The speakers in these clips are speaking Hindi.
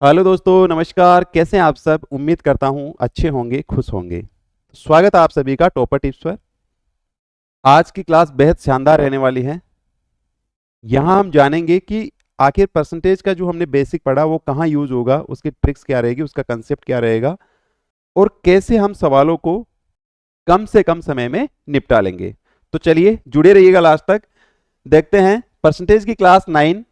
हेलो दोस्तों, नमस्कार। कैसे हैं आप सब? उम्मीद करता हूं अच्छे होंगे, खुश होंगे। स्वागत है आप सभी का टॉपर टिप्स पर। आज की क्लास बेहद शानदार रहने वाली है। यहां हम जानेंगे कि आखिर परसेंटेज का जो हमने बेसिक पढ़ा वो कहाँ यूज होगा, उसकी ट्रिक्स क्या रहेगी, उसका कंसेप्ट क्या रहेगा और कैसे हम सवालों को कम से कम समय में निपटा लेंगे। तो चलिए जुड़े रहिएगा लास्ट तक। देखते हैं परसेंटेज की क्लास 9।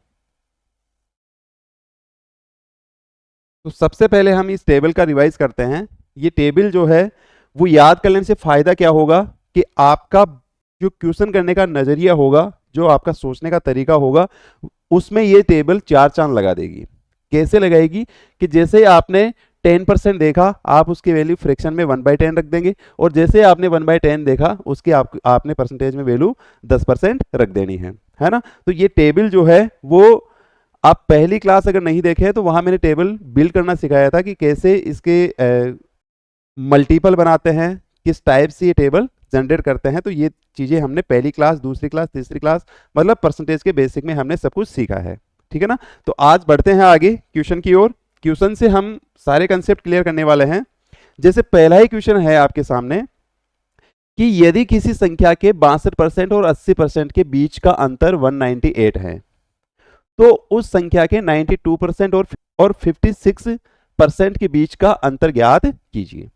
तो सबसे पहले हम इस टेबल का रिवाइज करते हैं। ये टेबल जो है वो याद करने से फायदा क्या होगा कि आपका जो क्वेश्चन करने का नजरिया होगा, जो आपका सोचने का तरीका होगा, उसमें ये टेबल चार चांद लगा देगी। कैसे लगाएगी कि जैसे आपने 10% देखा, आप उसकी वैल्यू फ्रैक्शन में 1/10 रख देंगे, और जैसे आपने 1/10 देखा उसकी आपने परसेंटेज में वैल्यू 10% रख देनी है ना। तो ये टेबल जो है वो आप पहली क्लास अगर नहीं देखे तो वहां मैंने टेबल बिल्ड करना सिखाया था कि कैसे इसके मल्टीपल बनाते हैं, किस टाइप से ये टेबल जनरेट करते हैं। तो ये चीजें हमने पहली क्लास, दूसरी क्लास, तीसरी क्लास, मतलब परसेंटेज के बेसिक में हमने सब कुछ सीखा है। ठीक है ना। तो आज बढ़ते हैं आगे क्वेश्चन की ओर। क्वेश्चन से हम सारे कंसेप्ट क्लियर करने वाले हैं। जैसे पहला ही क्वेश्चन है आपके सामने कि यदि किसी संख्या के 62% और 80% के बीच का अंतर 198 है तो उस संख्या के 92% और 56% के बीच का अंतर ज्ञात कीजिए।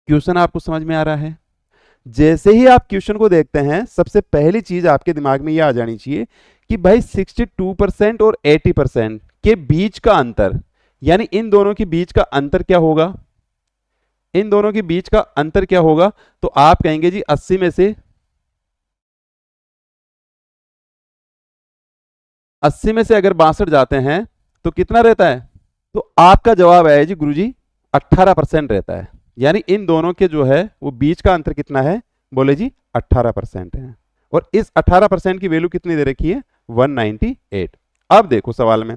क्वेश्चन आपको समझ में आ रहा है? जैसे ही आप क्वेश्चन को देखते हैं सबसे पहली चीज आपके दिमाग में यह आ जानी चाहिए कि भाई 62% और 80% के बीच का अंतर, यानी इन दोनों के बीच का अंतर क्या होगा? इन दोनों के बीच का अंतर क्या होगा? तो आप कहेंगे जी 80 में से अगर 62 जाते हैं तो कितना रहता है? तो आपका जवाब है जी गुरुजी 18% रहता है। यानी इन दोनों के जो है वो बीच का अंतर कितना है? बोले जी 18% है। और इस 18% की वैल्यू कितनी दे रखी है? 198। अब देखो सवाल में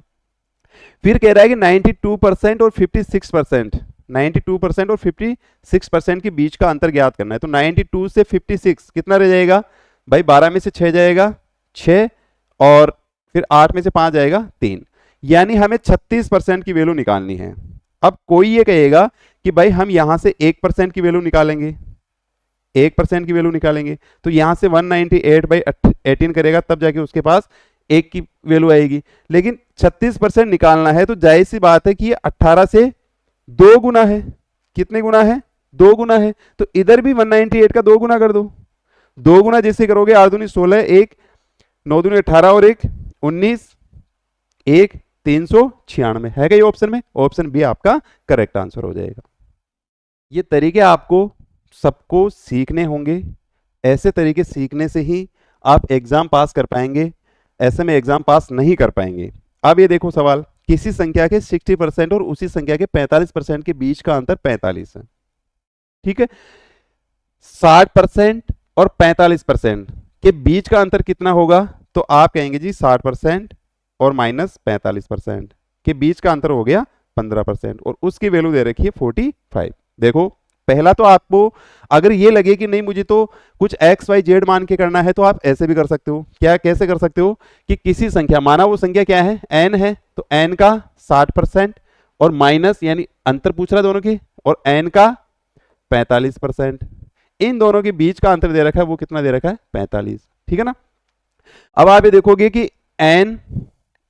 फिर कह रहा है कि 92% और 56%, 92% और 56% के बीच का अंतर ज्ञात करना है। तो 92 से 56 कितना रह जाएगा भाई? 12 में से 6 जाएगा 6, और फिर 8 में से 5 जाएगा 3, यानी हमें 36% की वैल्यू निकालनी है। अब कोई ये कहेगा कि भाई हम यहां से 1% की वैल्यू निकालेंगे, 1% की वैल्यू निकालेंगे तो यहां से 198/18 करेगा, तब जाके उसके पास 1 की वैल्यू आएगी। लेकिन 36% निकालना है तो जाहिर सी बात है कि ये 18 से 2 गुना है। कितने गुना है? 2 गुना है। तो इधर भी 198 का 2 गुना कर दो। 2 गुना जैसे करोगे 8 दूनी 16, 1 9 दूनी 18 और 1 19, 1 396 है क्या ये ऑप्शन में? ऑप्शन बी आपका करेक्ट आंसर हो जाएगा। ये तरीके आपको सबको सीखने होंगे। ऐसे तरीके सीखने से ही आप एग्जाम पास कर पाएंगे, ऐसे में एग्जाम पास नहीं कर पाएंगे। अब ये देखो सवाल, किसी संख्या के 60% और उसी संख्या के 45% के बीच का अंतर 45 है। ठीक है। 60% और 45% के बीच का अंतर कितना होगा? तो आप कहेंगे जी 60% और -45% के बीच का अंतर हो गया 15%, और उसकी वैल्यू दे रखी है 45। देखो पहला तो आपको अगर ये लगे कि नहीं मुझे तो कुछ XYZ मान के करना है तो आप ऐसे भी कर सकते हो। क्या कैसे कर सकते हो कि किसी संख्या, माना वो संख्या क्या है? n है, तो n का 60% और माइनस, यानी अंतर पूछ रहा है दोनों के, और n का 45%, इन दोनों के बीच का अंतर दे रखा है, वो कितना दे रखा है? 45। ठीक है ना। अब आप ये देखोगे कि n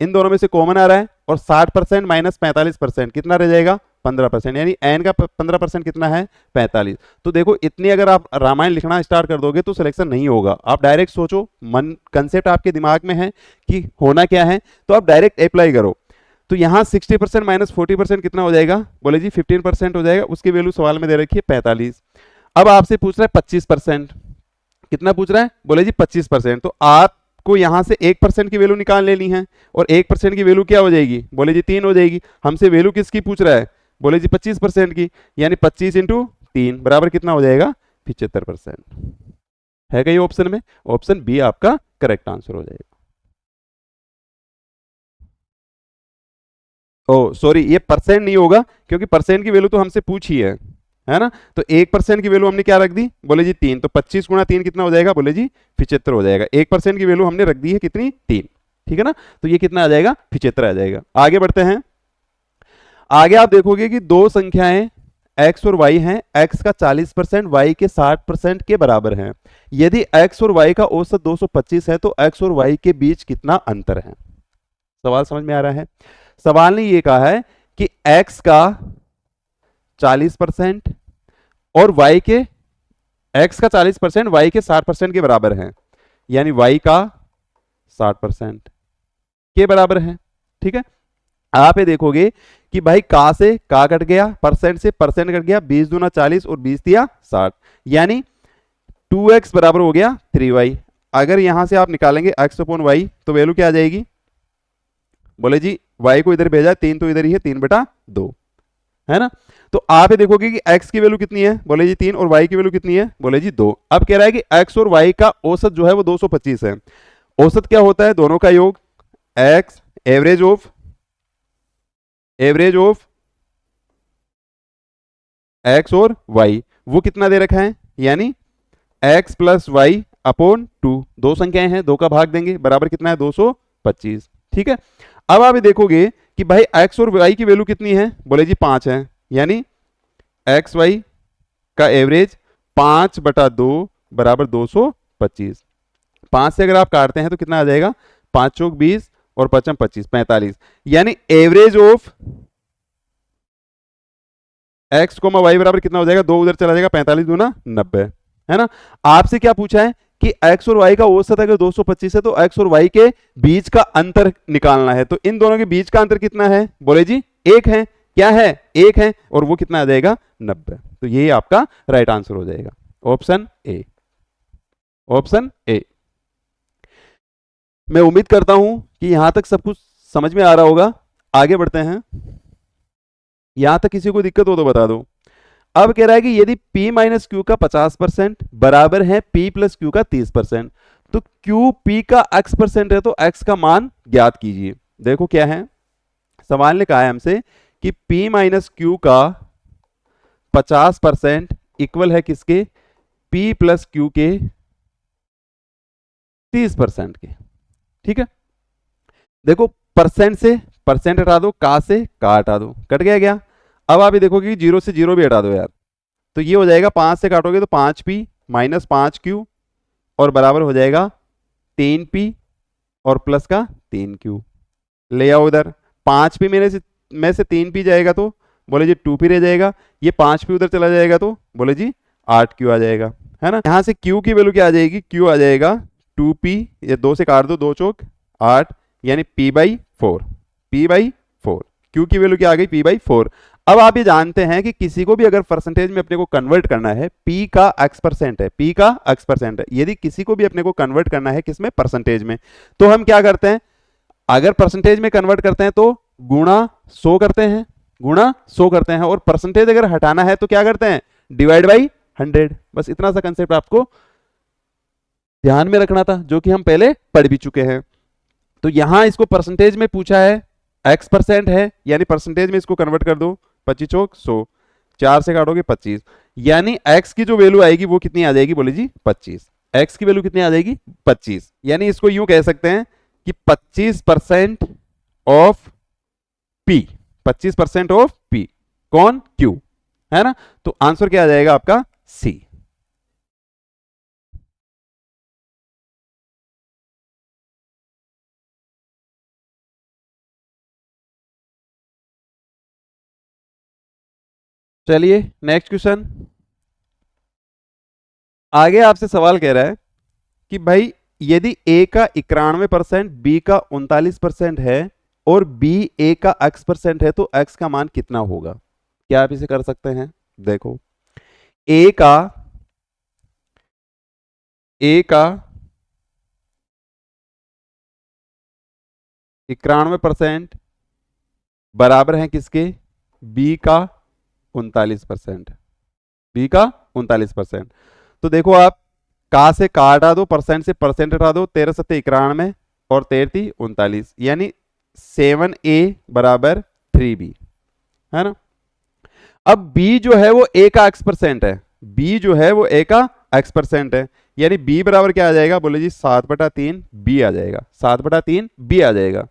इन दोनों में से कॉमन आ रहा है, और 60% माइनस 45% कितना रह जाएगा? 15%, यानी n का 15% कितना है? 45। तो देखो इतनी अगर आप रामायण लिखना स्टार्ट कर दोगे तो सिलेक्शन नहीं होगा। आप डायरेक्ट सोचो, मन कंसेप्ट आपके दिमाग में है कि होना क्या है, तो आप डायरेक्ट अप्लाई करो। तो यहाँ 60% माइनस 40% कितना हो जाएगा? बोले जी 15% हो जाएगा। उसकी वैल्यू सवाल में दे रखी है 45। अब आपसे पूछ रहा है 25%, कितना पूछ रहा है? बोले जी 25%। तो आपको यहां से 1% की वैल्यू निकाल लेनी है, और 1% की वैल्यू क्या हो जाएगी? बोले जी 3 हो जाएगी। हमसे वैल्यू किसकी पूछ रहा है? बोले जी 25% की, यानी 25 इंटू 3 बराबर कितना हो जाएगा? 75%। है क्या ये ऑप्शन में? ऑप्शन बी आपका करेक्ट आंसर हो जाएगा। ओ सॉरी, ये परसेंट नहीं होगा क्योंकि परसेंट की वैल्यू तो हमसे पूछी है ना। तो 1% की वैल्यू हमने क्या रख दी? बोले जी 3। तो 25 गुणा 3 कितना हो जाएगा? बोले जी 75 हो जाएगा। 1% की वैल्यू हमने रख दी है कितनी? 3। ठीक है ना। तो ये कितना आ जाएगा? 75 आ जाएगा। आगे बढ़ते हैं। आगे आप देखोगे कि दो संख्याएं x और y हैं, x का 40% y के 60% के बराबर है। यदि x और y का औसत 225 है तो x और y के बीच कितना अंतर है? सवाल समझ में आ रहा है? सवाल ने ये कहा है कि x का 40% और y के x का 40% y के 60% के बराबर है, यानी y का 60% के बराबर है। ठीक है, आप ये देखोगे कि भाई का से का कट गया, परसेंट से परसेंट कट गया, 20 दूना 40 और 20 दिया 60, यानी 2x बराबर हो गया 3y। अगर यहां से आप निकालेंगे x अपॉन y तो वैल्यू क्या आ जाएगी? बोले जी y को इधर भेजा, 3 तो इधर ही है, 3/2 है ना। तो आप ये देखोगे कि x की वैल्यू कितनी है? बोले जी 3, और y की वैल्यू कितनी है? बोले जी 2। अब कह रहा है कि x और y का औसत जो है वो 225 है। औसत क्या होता है? दोनों का योग, x एवरेज ऑफ x और y, वो कितना दे रखा है? यानी x प्लस वाई अपॉन 2, दो संख्याएं हैं, दो का भाग देंगे, बराबर कितना है? 225। ठीक है, अब आप देखोगे कि भाई x और y की वैल्यू कितनी है? बोले जी 5 है, यानी एक्स वाई का एवरेज 5/2 बराबर 225। 5 से अगर आप काटते हैं तो कितना आ जाएगा? 5 चौक 20 और 5 25, 45, यानी एवरेज ऑफ x, y बराबर कितना हो जाएगा? 2 उधर चला जाएगा, 45 दूना 90, है ना। आपसे क्या पूछा है कि x और y का औसत अगर 225 है तो x और y के बीच का अंतर निकालना है। तो इन दोनों के बीच का अंतर कितना है? बोले जी 1 है। क्या है? 1 है, और वो कितना आ जाएगा? 90। तो ये आपका राइट आंसर हो जाएगा, ऑप्शन ए। Option A. मैं उम्मीद करता हूं कि यहां तक सब कुछ समझ में आ रहा होगा। आगे बढ़ते हैं। यहां तक किसी को दिक्कत हो तो बता दो। अब कह रहा है कि यदि P माइनस क्यू का 50% बराबर है P प्लस क्यू का 30%, तो Q P का x% है तो x का मान ज्ञात कीजिए। देखो क्या है, सवाल ने कहा है हमसे कि P माइनस क्यू का 50% इक्वल है किसके? P प्लस क्यू के 30% के। ठीक है, देखो परसेंट से परसेंट हटा दो, का से का हटा दो, कट गया क्या? अब आप ये देखोगे कि 0 से 0 भी हटा दो यार, तो ये हो जाएगा 5 से काटोगे तो 5p माइनस 5q और बराबर हो जाएगा 3p और प्लस का 3q। ले आओ उधर, 5p में से 3p जाएगा तो बोले जी 2p रह जाएगा, ये 5p उधर चला जाएगा तो बोले जी 8q आ जाएगा, है ना। यहां से q की वैल्यू क्या आ जाएगी? q आ जाएगा 2p, ये 2 से काट दो, 2 चौक 8, यानी p/4। p/4 q की वैल्यू क्या आ गई? p/4। अब आप ये जानते हैं कि किसी को भी अगर परसेंटेज में अपने को कन्वर्ट करना है, p का x% है, p का x% है, यदि किसी को भी अपने को कन्वर्ट करना है किसमें? परसेंटेज में, तो हम क्या करते हैं? अगर परसेंटेज में कन्वर्ट करते हैं तो गुणा 100 करते हैं, गुणा 100 करते हैं, और परसेंटेज अगर हटाना है तो क्या करते हैं? Divide by 100। बस इतना सा कंसेप्ट आपको ध्यान में रखना था, जो कि हम पहले पढ़ भी चुके हैं। तो यहां इसको परसेंटेज में पूछा है, x% है, यानी परसेंटेज में इसको कन्वर्ट कर दो, 25 चौक 100, 4 से काटोगे 25, यानी x की जो वैल्यू आएगी वो कितनी आ जाएगी? बोले जी 25। x की वैल्यू कितनी आ जाएगी? 25। यानी इसको यूं कह सकते हैं कि 25% ऑफ p, 25% ऑफ p, कौन? q, है ना। तो आंसर क्या आ जाएगा आपका? c। चलिए नेक्स्ट क्वेश्चन। आगे आपसे सवाल कह रहा है कि भाई यदि a का 91%, b का 39% है और b a का x% है तो x का मान कितना होगा? क्या आप इसे कर सकते हैं? देखो a का 91% बराबर है किसके? b का 39%, b का 39%। तो देखो आप का से का हटा दो, परसेंट से परसेंट हटा दो, 13 सत्ते 91 और 13 39, यानी 7a बराबर 3b, है ना। अब b जो है वो a का x% है, b जो है वो a का x% है, यानी b बराबर क्या आ जाएगा? बोले जी 7/3 b आ जाएगा, 7/3 b आ जाएगा,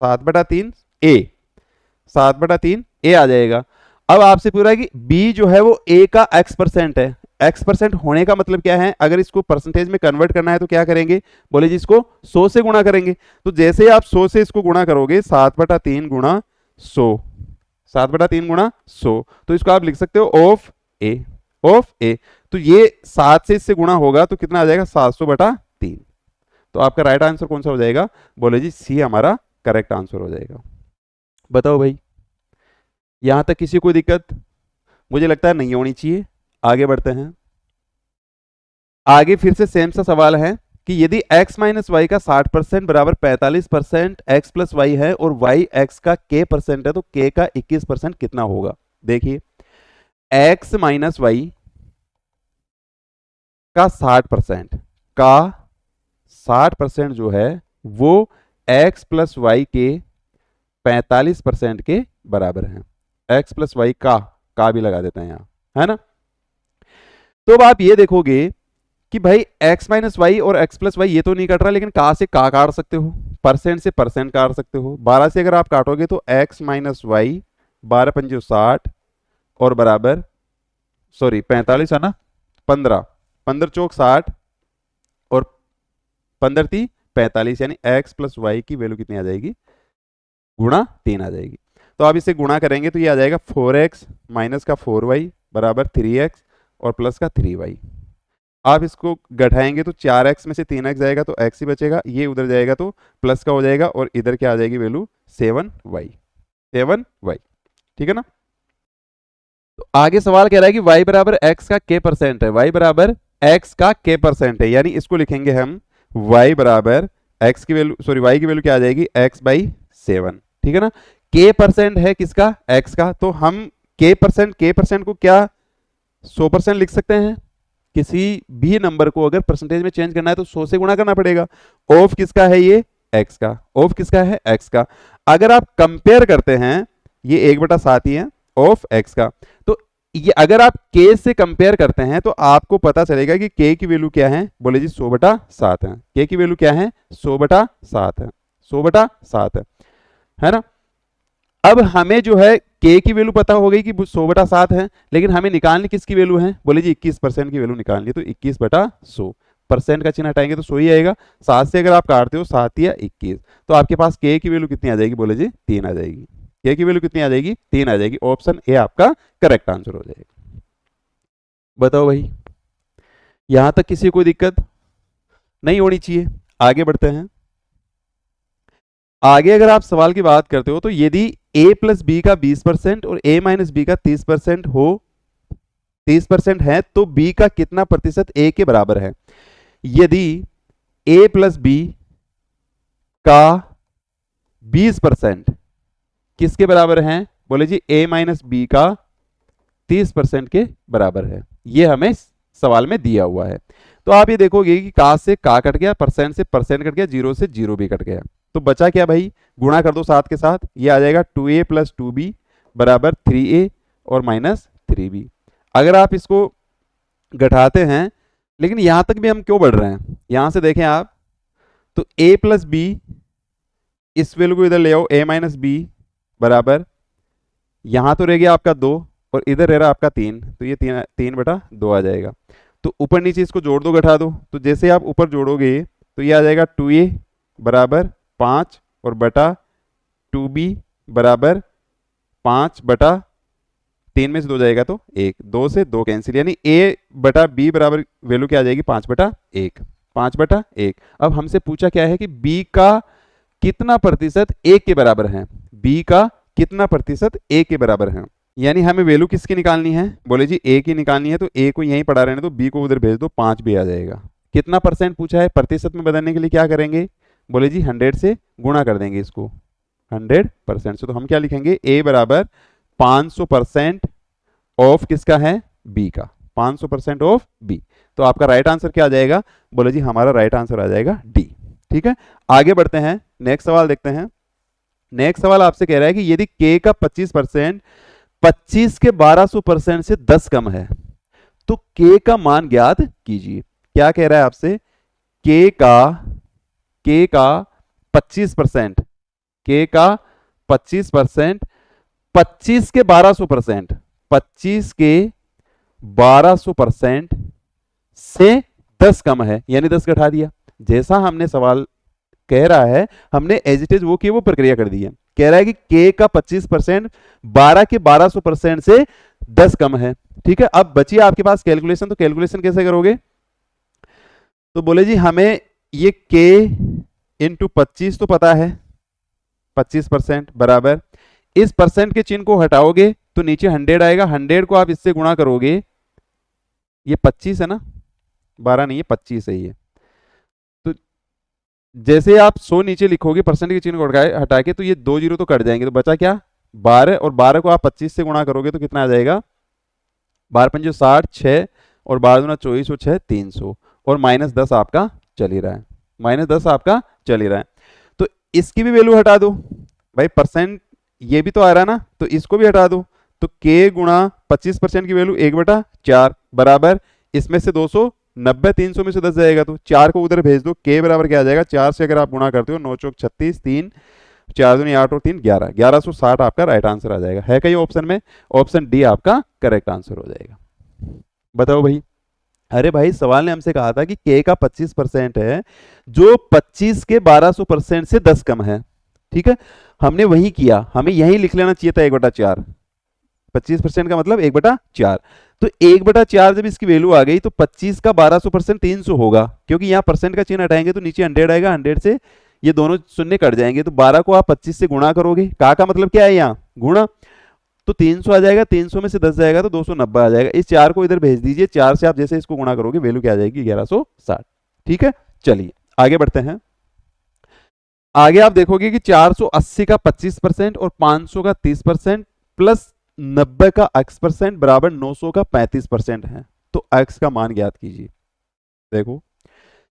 7/3 a, 7/3 a आ जाएगा। अब आपसे पूरा है कि b जो है वो a का x% है। x% होने का मतलब क्या है, अगर इसको परसेंटेज में कन्वर्ट करना है तो क्या करेंगे, बोले जी इसको 100 से गुणा करेंगे। तो जैसे आप 100 से इसको गुणा करोगे 7/3 गुणा 100, 7/3 गुणा 100, तो इसको आप लिख सकते हो ऑफ ए। तो ये 7 से इससे गुणा होगा तो कितना आ जाएगा, 700/3। तो आपका राइट आंसर कौन सा हो जाएगा, बोले जी सी हमारा करेक्ट आंसर हो जाएगा। बताओ भाई, यहां तक किसी को दिक्कत, मुझे लगता है नहीं होनी चाहिए। आगे बढ़ते हैं। आगे फिर से सेम सा सवाल है कि यदि x माइनस वाई का 60% बराबर 45% x प्लस वाई है और y x का k% है तो k का 21% कितना होगा। देखिए x माइनस वाई का 60% जो है वो x प्लस वाई के 45% के बराबर है। x प्लस वाई का भी लगा देते हैं यहाँ, है ना। तो अब आप ये देखोगे कि भाई x माइनस वाई और x प्लस वाई ये तो नहीं कट रहा, लेकिन का से का काट सकते हो, परसेंट से परसेंट काट सकते हो। 12 से अगर आप काटोगे तो x माइनस वाई 12 पंजे 60 और बराबर 45 है ना, 15 चौक 60 और 15 × 3 45, यानी x प्लस वाई की वैल्यू कितनी आ जाएगी, गुणा 3 आ जाएगी। तो आप इसे गुणा करेंगे तो ये आ जाएगा 4x माइनस का 4y बराबर 3x और प्लस का 3y। आप इसको घटाएंगे तो 4x में से 3x जाएगा तो x ही बचेगा, ये उधर जाएगा तो प्लस का हो जाएगा और इधर क्या आ जाएगी वैल्यू 7y। ठीक है ना। तो आगे सवाल कह रहा है कि y बराबर x का k% है, y बराबर x का k% है, यानी इसको लिखेंगे हम y बराबर x की वैल्यू y की वैल्यू क्या आ जाएगी, x/7। ठीक है ना। k% है किसका, x का, तो हम k% को क्या 100% लिख सकते हैं। किसी भी नंबर को अगर परसेंटेज में चेंज करना है तो 100 से गुणा करना पड़ेगा। ऑफ किसका है, ये x का, ऑफ किसका है, x का। अगर आप कंपेयर करते हैं ये 1/7 ही है ऑफ x का, तो ये अगर आप k से कंपेयर करते हैं तो आपको पता चलेगा कि k की वैल्यू क्या है, बोले जी 100/7 है। k की वैल्यू क्या है, 100/7 है, 100/7 है ना। अब हमें जो है k की वैल्यू पता हो गई कि 100/7 है, लेकिन हमें निकालनी किसकी वैल्यू है, बोले जी 21% की वैल्यू निकालनी है। तो 21/100, परसेंट का चिन्ह हटाएंगे तो 100 ही आएगा। 7 से अगर आप काटते हो 7 या 21, तो आपके पास k की वैल्यू कितनी आ जाएगी, बोले जी 3 आ जाएगी। k की वैल्यू कितनी आ जाएगी, 3 आ जाएगी। ऑप्शन ए आपका करेक्ट आंसर हो जाएगा। बताओ भाई, यहां तक किसी को दिक्कत नहीं होनी चाहिए। आगे बढ़ते हैं। आगे अगर आप सवाल की बात करते हो तो यदि a प्लस बी का 20% और a माइनस बी का 30% हो, 30% है तो b का कितना प्रतिशत a के बराबर है। यदि a प्लस बी का 20% किसके बराबर है, बोले जी a माइनस बी का 30% के बराबर है। ये हमें सवाल में दिया हुआ है। तो आप ये देखोगे कि का से का कट गया, परसेंट से परसेंट कट गया, जीरो से जीरो भी कट गया, तो बचा क्या भाई, गुणा कर दो 7 के साथ, ये आ जाएगा 2a प्लस 2b बराबर 3a और माइनस 3b। अगर आप इसको घटाते हैं, लेकिन यहां तक भी हम क्यों बढ़ रहे हैं, यहां से देखें आप, तो a प्लस बी, इस वैल्यू को इधर ले आओ, a माइनस बी बराबर, यहां तो रह गया आपका 2 और इधर रह रहा आपका 3, तो ये 3/2 आ जाएगा। तो ऊपर नीचे इसको जोड़ दो, घटा दो, तो जैसे आप ऊपर जोड़ोगे तो ये आ जाएगा 2a बराबर 5 और बटा 2b बराबर 5/3 में से 2 जाएगा तो 1, 2 से 2 कैंसिल, यानी a/b बराबर वैल्यू क्या आ जाएगी, 5/1, 5/1। अब हमसे पूछा क्या है कि b का कितना प्रतिशत a के बराबर है, b का कितना प्रतिशत a के बराबर है, यानी हमें वैल्यू किसकी निकालनी है, बोले जी a की निकालनी है। तो a को यहीं पढ़ा रहने दो, b को उधर भेज दो, 5 भी आ जाएगा। कितना परसेंट पूछा है, प्रतिशत में बदलने के लिए क्या करेंगे, बोले जी 100 से गुणा कर देंगे इसको 100% से। तो हम क्या लिखेंगे, a बराबर 500% ऑफ किसका है, b का, 500% ऑफ b। तो आपका राइट आंसर क्या आ जाएगा, बोले जी हमारा राइट आंसर आ जाएगा डी। ठीक है, आगे बढ़ते हैं, नेक्स्ट सवाल देखते हैं। नेक्स्ट सवाल आपसे कह रहा है कि यदि k का 25% 25 के 1200% से 10 कम है तो k का मान ज्ञात कीजिए। क्या कह रहा है आपसे, k का 25%, k का 25% 25 के 1200%, 25 के 1200% से 10 कम है, यानी 10 घटा दिया। जैसा हमने सवाल कह रहा है, हमने एज इट इज वो की वो प्रक्रिया कर दी है। कह रहा है कि k का 25% 12 के 1200% से 10 कम है। ठीक है, अब बची आपके पास कैलकुलेशन, तो कैलकुलेशन कैसे करोगे? तो बोले जी हमें ये k इंटू 25 तो पता है, 25% बराबर, इस परसेंट के चिन्ह को हटाओगे तो नीचे 100 आएगा, 100 को आप इससे गुणा करोगे, ये 25 है ना, 12 नहीं है 25 है ये। तो जैसे आप 100 नीचे लिखोगे परसेंट के चिन्ह को हटा के, तो ये 2 जीरो तो कट जाएंगे, तो बचा क्या 12, और 12 को आप 25 से गुणा करोगे तो कितना आ जाएगा, 12 पंजो 60, 6 और 12 दूना 24 और 6 300, और -10 आपका चल ही रहा है, -10 आपका चल ही रहा है। तो इसकी भी वैल्यू हटा दो भाई, परसेंट ये भी तो आ रहा है ना, तो इसको भी हटा दो, तो k गुणा 25% की वैल्यू 1/4 बराबर, इसमें से 290, 300 में से 10 जाएगा तो 4 को उधर भेज दो, k बराबर क्या आ जाएगा, 4 से अगर आप गुणा करते हो 9 चौक 36, 3 4 दूनी 8 और 3 11, 1160 आपका राइट आंसर आ जाएगा। है कहीं ऑप्शन में? ऑप्शन डी आपका करेक्ट आंसर हो जाएगा। बताओ भाई। अरे भाई सवाल ने हमसे कहा था कि k का 25% है जो 25 के 1200% से 10 कम है। ठीक है, हमने वही किया, हमें यही लिख लेना चाहिए था 1/4, 25% का मतलब 1/4, तो 1/4 जब इसकी वैल्यू आ गई तो 25 का 1200% 300 होगा, क्योंकि यहाँ परसेंट का चिन्ह हटाएंगे तो नीचे 100 आएगा, 100 से ये दोनों शून्य कट जाएंगे, तो 12 को आप 25 से गुणा करोगे, का मतलब क्या है यहाँ गुणा, तो 300 आ जाएगा, 300 में से 10 जाएगा तो 290 आ जाएगा। इस 4 को इधर भेज दीजिए, 4 से आप जैसे इसको गुणा करोगे वैल्यू क्या आ जाएगी 1160। ठीक है, चलिए आगे बढ़ते हैं। आगे आप देखोगे कि 480 का 25% और 500 का 30% प्लस 90 का x% बराबर 900 का 35% है, तो x का मान ज्ञात कीजिए। देखो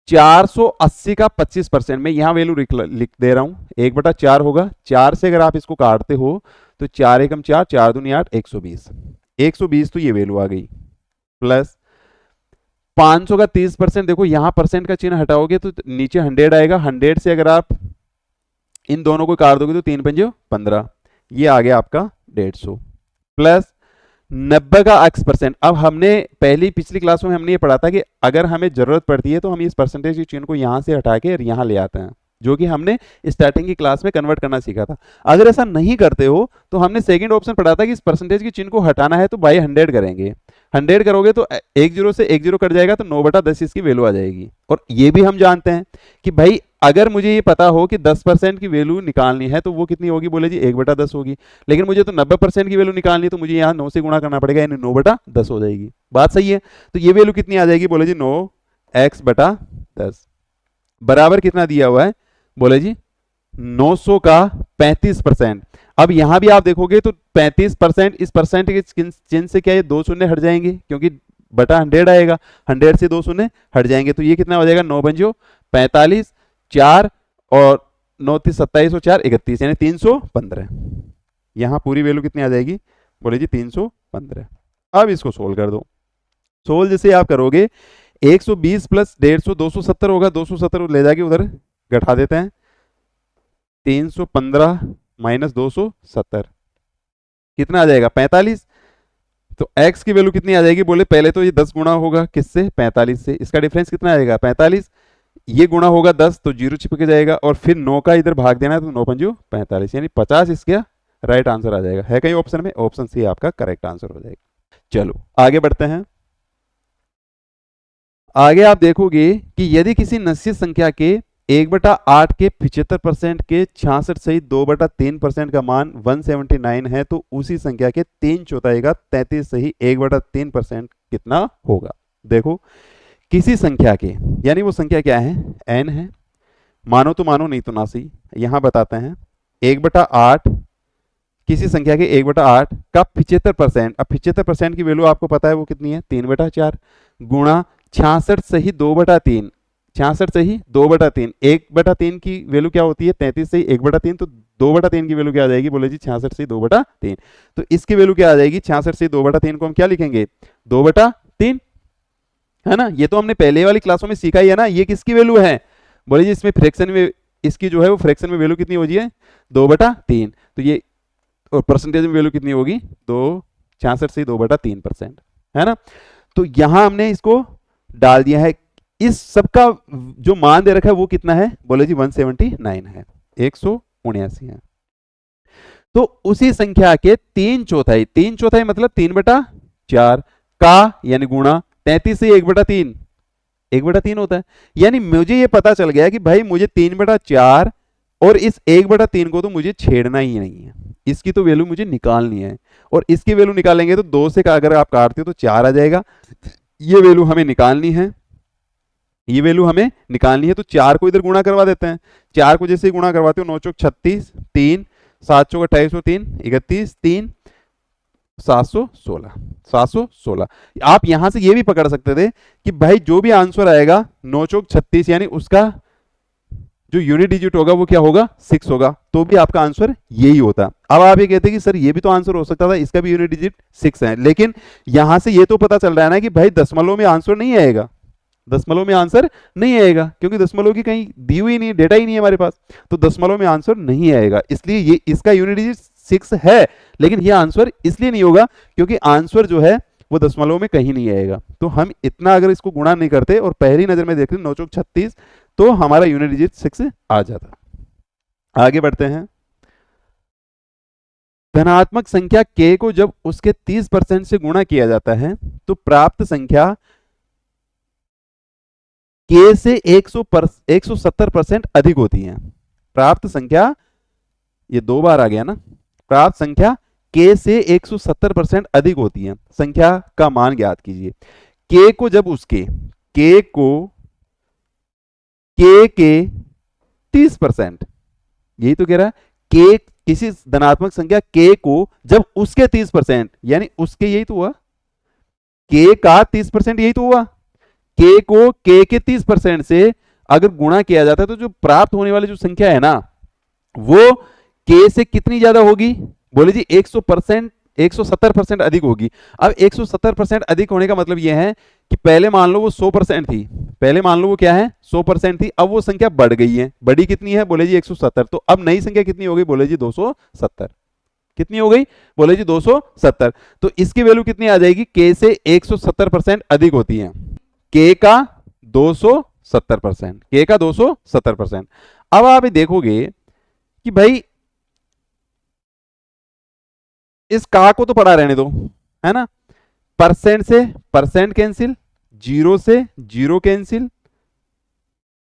480 का 25%, मैं यहां वैल्यू लिख दे रहा हूं, 1/4 होगा, 4 से अगर आप इसको काटते हो तो 4 एकम 4, 4 दूनी 8, 120, 120 तो ये वैल्यू आ गई, प्लस 500 का 30%, देखो यहां परसेंट का चिन्ह हटाओगे तो नीचे 100 आएगा, 100 से अगर आप इन दोनों को काट दोगे तो 3 पंजे 15, ये आ गया आपका 150, प्लस 90 का x%। अब हमने पिछली क्लास में हमने ये पढ़ा था कि अगर हमें जरूरत पड़ती है तो हम इस परसेंटेज के चिन्ह को यहां से हटा के यहां ले आते हैं, जो कि हमने स्टार्टिंग की क्लास में कन्वर्ट करना सीखा था। अगर ऐसा नहीं करते हो तो हमने सेकंड ऑप्शन पढ़ा था कि इस परसेंटेज के चिन्ह को हटाना है तो बाई 100 करेंगे, 100 करोगे तो 1 जीरो से 1 जीरो कट जाएगा, तो 9/10 इसकी वैल्यू आ जाएगी। और ये भी हम जानते हैं कि भाई अगर मुझे ये पता हो कि 10% की वैल्यू निकालनी है तो वो कितनी होगी, बोले जी 1/10 होगी, लेकिन मुझे तो 90% की वैल्यू निकालनी है तो मुझे यहाँ 9 से गुणा करना पड़ेगा, यानी 9/10 हो जाएगी। बात सही है, तो ये वैल्यू कितनी आ जाएगी, बोले जी 9x/10 बराबर कितना दिया हुआ है, बोले जी 900 का 35%। अब यहां भी आप देखोगे तो 35%, इस परसेंट के चिन्ह से क्या ये 2 शून्य हट जाएंगे, क्योंकि बटा 100 आएगा, 100 से 2 शून्य हट जाएंगे, तो ये कितना हो जाएगा 9 पंजो 45, 4 और 9 30 27 और 4 31, यानी 315। यहां पूरी वैल्यू कितनी आ जाएगी, बोले जी 315। अब इसको सोल्व कर दो, सोल्व जैसे आप करोगे 120 प्लस 150 270 होगा, 270 ले जाके उधर घटा देते हैं, 315 माइनस 270 कितना आ जाएगा 45। तो x की वैल्यू कितनी आ जाएगी, बोले पहले तो ये 10 गुणा होगा किससे, 45 से, इसका डिफरेंस कितना आएगा 45, ये गुणा होगा 10 तो 0 चिपक जाएगा, और फिर 9 का इधर भाग देना है तो 9 पंजो 45, यानी 50 इसका राइट आंसर आ जाएगा। है कहीं ऑप्शन में? ऑप्शन सी आपका करेक्ट आंसर हो जाएगा। चलो आगे बढ़ते हैं। आगे आप देखोगे कि यदि किसी निश्चित संख्या के 1/8 के 75% के 66 सहित 2/3% का मान 179 है तो उसी संख्या के 3/4 का 33 सही 1/3% कितना होगा। देखो किसी संख्या के, यानी वो संख्या क्या है, n है, मानो तो मानो नहीं तो ना सही, यहां बताते हैं 1/8 किसी संख्या के 1/8 का 75%, अब 75% की वैल्यू आपको पता है वो कितनी है 3/4 गुणा 66 सही 2/3, 66 सही 2/3, 1/3 की वैल्यू क्या होती है 33 सही 1/3, तो 2/3 की वैल्यू क्या आ जाएगी, बोले जी 66 सही 2/3, तो इसकी वैल्यू क्या आ जाएगी 66 सही 2/3 को हम क्या लिखेंगे 2/3, है ना। ये तो हमने पहले वाली क्लासों में सीखा ही है ना। ये किसकी वैल्यू है, बोले जी इसमें फ्रैक्शन में, इसकी जो है वो फ्रैक्शन में वैल्यू कितनी हो जी है 2/3, तो ये और परसेंटेज में वैल्यू कितनी होगी 266 से 2/3%, है ना। तो यहां हमने इसको डाल दिया है। इस सबका जो मान दे रखा है वो कितना है, बोले जी 179 है, 179 है। तो उसी संख्या के 3/4, 3/4 मतलब 3/4 का यानी गुणा 33 से 1/3, 1/3 होता है। यानी मुझे ये पता चल गया कि भाई मुझे 3/4 और इस 1/3 को तो मुझे छेड़ना ही नहीं है, इसकी तो वैल्यू मुझे निकालनी है। और इसकी वैल्यू निकालेंगे तो 2 से का अगर आप काटते हो तो 4 आ जाएगा। ये वैल्यू हमें निकालनी है, ये वैल्यू हमें निकालनी है। तो 4 को इधर गुणा करवा देते हैं। 4 को जैसे गुणा करवाते हो 9 चौक 36, 3 7 चौक 28, 3 31, 3 716, 716। आप यहां से ये भी पकड़ सकते थे कि भाई जो भी आंसर आएगा 9 चौक 36 यानी उसका जो यूनिट डिजिट होगा वो क्या होगा 6 होगा, तो भी आपका आंसर यही होता। अब आप ये कहते हैं कि सर ये भी तो आंसर हो सकता था, इसका भी यूनिट डिजिट 6 है, लेकिन यहां से ये तो पता चल रहा है ना कि भाई दशमलव में आंसर नहीं आएगा, दशमलव में आंसर नहीं आएगा, क्योंकि दशमलव की कहीं दी हुई नहीं, डेटा ही नहीं है हमारे पास, तो दशमलव में आंसर नहीं आएगा। इसलिए ये इसका यूनिट डिजिट 6 है, लेकिन ये आंसर इसलिए नहीं होगा क्योंकि आंसर जो है वो दशमलव में कहीं नहीं आएगा। तो हम इतना अगर इसको गुणा नहीं करते और पहली नजर में देखते 9 चौक 36 तो हमारा यूनिट डिजिट 6 आ जाता। आगे बढ़ते हैं। धनात्मक संख्या k को जब उसके 30% से गुणा किया जाता है तो प्राप्त संख्या k से 170% अधिक होती है। प्राप्त संख्या, ये 2 बार आ गया ना, प्राप्त संख्या k से 170% अधिक होती है। संख्या का मान ज्ञात कीजिए। k को जब उसके k को k के 30%, यही तो कह रहा है, k किसी धनात्मक संख्या k को जब उसके 30%, यानी उसके, यही तो हुआ k का 30%, यही तो हुआ, k को k के 30% से अगर गुणा किया जाता है तो जो प्राप्त होने वाली जो संख्या है ना वो k से कितनी ज्यादा होगी, बोले जी 170% अधिक होगी। अब 170% अधिक होने का मतलब यह है कि पहले मान लो वो 100% थी, पहले मान लो वो क्या है 100% थी, अब वो संख्या बढ़ गई है, बढ़ी कितनी है, बोले जी 170, तो अब नई संख्या कितनी हो गई, बोले जी 270, कितनी हो गई, बोले जी 270। तो इसकी वैल्यू कितनी आ जाएगी, k से 170% अधिक होती है, k का 270%, k का 270%। अब आप देखोगे कि भाई इस का को तो पढ़ा रहने दो, है ना, परसेंट से परसेंट कैंसिल, जीरो से जीरो कैंसिल,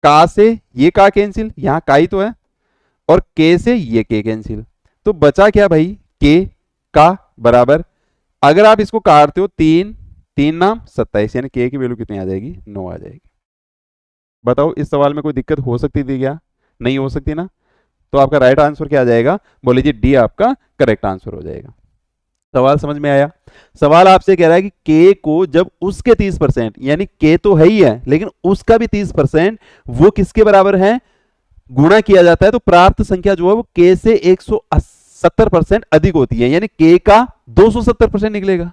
का से ये का कैंसिल, यहां का ही तो है, और के से ये के कैंसिल, तो बचा क्या भाई, के का बराबर, अगर आप इसको काटते हो 3 3 नाम 27, यानी के की वैल्यू कितनी आ जाएगी, 9 आ जाएगी। बताओ इस सवाल में कोई दिक्कत हो सकती थी क्या, नहीं हो सकती ना, तो आपका राइट आंसर क्या आ जाएगा, बोले जी डी आपका करेक्ट आंसर हो जाएगा। सवाल समझ में आया। सवाल आपसे कह रहा है कि k को जब उसके 30%, यानी k तो है ही है लेकिन उसका भी 30% वो किसके बराबर है, गुणा किया जाता है, तो प्राप्त संख्या जो है वो k से 170% अधिक होती है, यानी k का 270% निकलेगा।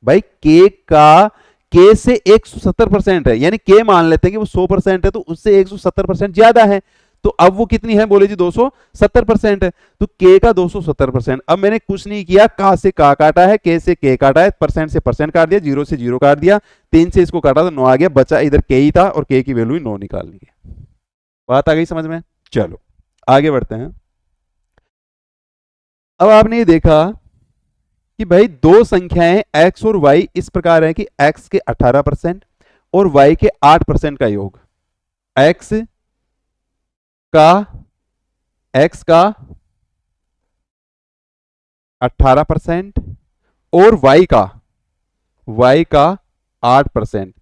भाई k का k से 170% है, यानी k मान लेते हैं कि वो 100% है तो उससे 170% ज्यादा है, तो अब वो कितनी है, बोले जी 270% है, तो k का 270%। अब मैंने कुछ नहीं किया, का से का काटा है, k से k काटा है, परसेंट से परसेंट काट दिया, जीरो से जीरो काट दिया, 3 से इसको काटा तो 9 आ गया, बचा इधर k ही था और k की वैल्यू 9 निकालनी है। बात आ गई समझ में, चलो आगे बढ़ते हैं। अब आपने ये देखा कि भाई दो संख्याएं x और y इस प्रकार है कि x के 18% और y के 8% का योग, x का 18% और y का 8%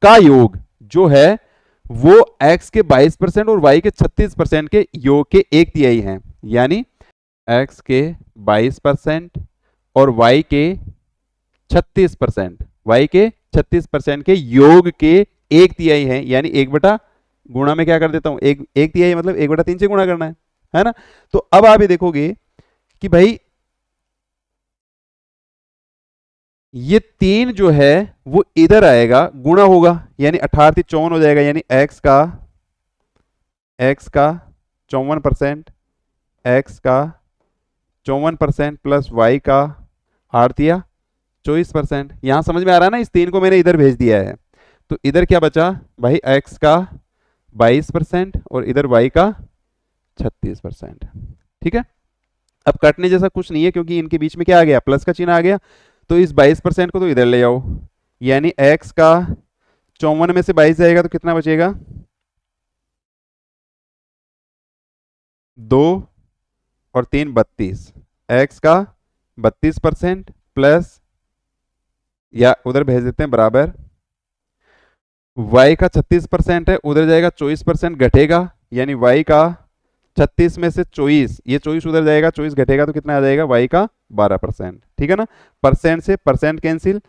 का योग जो है वो x के 22% और y के 36% के योग के 1/3 है, यानी x के 22% और y के 36%, y के 36% के योग के 1/3 है, यानी 1 गुणा में क्या कर देता हूं, 1/3 मतलब 1/3 से गुणा करना है ना। तो अब आप ये देखोगे कि भाई ये 3 जो है वो इधर आएगा, गुणा होगा, यानी 18 से 54 हो जाएगा, यानी x का 54%, x का 54% प्लस वाई का 8 दिया 24%। यहाँ समझ में आ रहा है ना, इस 3 को मैंने इधर भेज दिया है। तो इधर क्या बचा भाई, x का 22% और इधर y का 36%। ठीक है, अब कटने जैसा कुछ नहीं है क्योंकि इनके बीच में क्या आ गया, प्लस का चिन्ह आ गया। तो इस 22% को तो इधर ले जाओ, यानी x का 54 में से 22 जाएगा तो कितना बचेगा, 2 और 3 32। x का 32% प्लस, या उधर भेज देते हैं बराबर, y का 36% है, उधर जाएगा 24% घटेगा, यानी y का 36 में से 24, ये 24 उधर जाएगा, 24 घटेगा तो कितना आ जाएगा, y का 12%। ठीक है ना, परसेंट से परसेंट कैंसिल,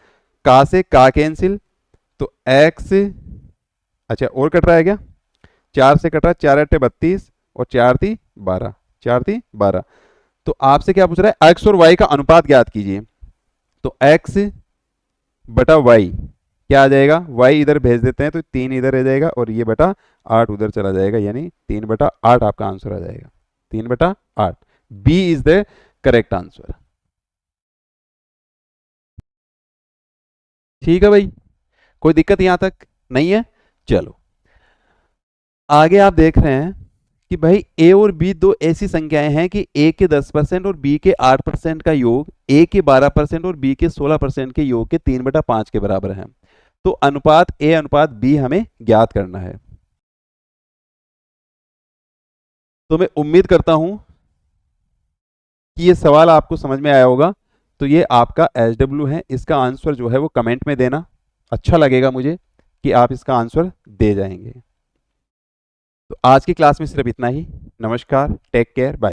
का से का कैंसिल, तो x, अच्छा और कट रहा है क्या, 4 से कट रहा है, 4 8 32 और 4 3 12, 4 3 12। तो आपसे क्या पूछ रहा है, x और y का अनुपात ज्ञात कीजिए। तो x बटा y क्या आ जाएगा, y इधर भेज देते हैं तो 3 इधर रह जाएगा और ये बटा 8 उधर चला जाएगा, यानी 3/8 आपका आंसर आ जाएगा, 3/8। B is the correct answer. ठीक है भाई, कोई दिक्कत यहां तक नहीं है। चलो आगे आप देख रहे हैं कि भाई a और b दो ऐसी संख्याएं हैं कि a के 10% और b के 8% का योग a के 12% और b के 16% के योग के 3/5 के बराबर है। तो अनुपात a अनुपात b हमें ज्ञात करना है। तो मैं उम्मीद करता हूं कि ये सवाल आपको समझ में आया होगा। तो ये आपका SW है, इसका आंसर जो है वो कमेंट में देना, अच्छा लगेगा मुझे कि आप इसका आंसर दे जाएंगे। तो आज की क्लास में सिर्फ इतना ही। नमस्कार, टेक केयर, बाय।